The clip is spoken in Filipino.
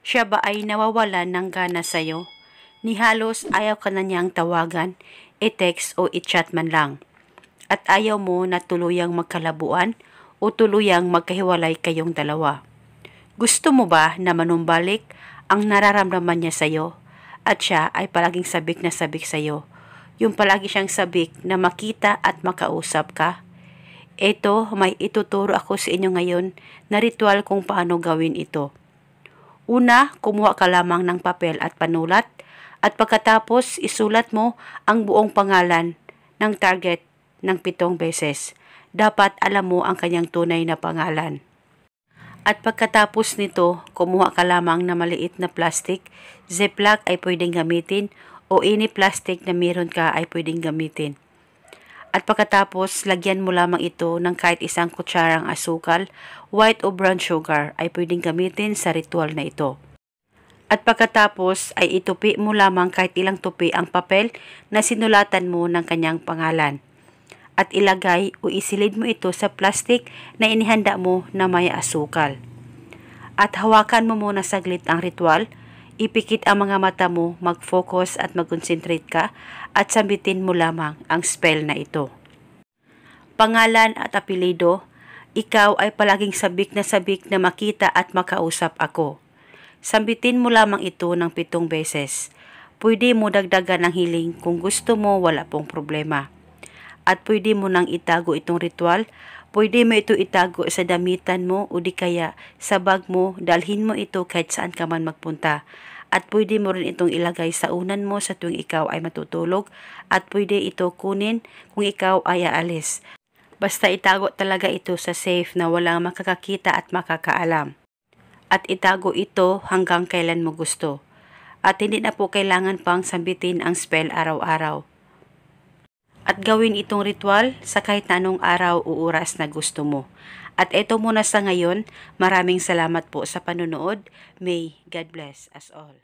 Siya ba ay nawawalan ng gana sa'yo? Ni halos ayaw ka na niyang tawagan, i-text o i-chat man lang. At ayaw mo na tuluyang magkalabuan o tuluyang magkahiwalay kayong dalawa. Gusto mo ba na manumbalik ang nararamdaman niya sa'yo? At siya ay palaging sabik na sabik sa'yo. Yung palagi siyang sabik na makita at makausap ka. Ito, may ituturo ako sa inyo ngayon na ritual kung paano gawin ito. Una, kumuha ka lamang ng papel at panulat at pagkatapos isulat mo ang buong pangalan ng target ng 7 beses. Dapat alam mo ang kanyang tunay na pangalan. At pagkatapos nito, kumuha ka lamang na maliit na plastic. Ziploc ay pwedeng gamitin o any plastic na meron ka ay pwedeng gamitin. At pagkatapos, lagyan mo lamang ito ng kahit isang kutsarang asukal, white o brown sugar ay pwedeng gamitin sa ritual na ito. At pagkatapos ay itupi mo lamang kahit ilang tupi ang papel na sinulatan mo ng kanyang pangalan. At ilagay o isilid mo ito sa plastic na inihanda mo na may asukal. At hawakan mo muna saglit ang ritual, ipikit ang mga mata mo, mag-focus at mag-concentrate ka at sambitin mo lamang ang spell na ito. Pangalan at apelido, ikaw ay palaging sabik na makita at makausap ako. Sambitin mo lamang ito ng 7 beses. Pwede mo dagdagan ang hiling kung gusto mo, wala pong problema. At pwede mo nang itago itong ritual. Pwede mo ito itago sa damitan mo o di kaya sa bag mo, dalhin mo ito kahit saan ka man magpunta. At pwede mo rin itong ilagay sa unan mo sa tuwing ikaw ay matutulog at pwede ito kunin kung ikaw ay aalis. Basta itago talaga ito sa safe na walang makakakita at makakaalam. At itago ito hanggang kailan mo gusto. At hindi na po kailangan pang sambitin ang spell araw-araw. At gawin itong ritual sa kahit na anong araw o oras na gusto mo. At ito muna sa ngayon, maraming salamat po sa panonood. May God bless us all.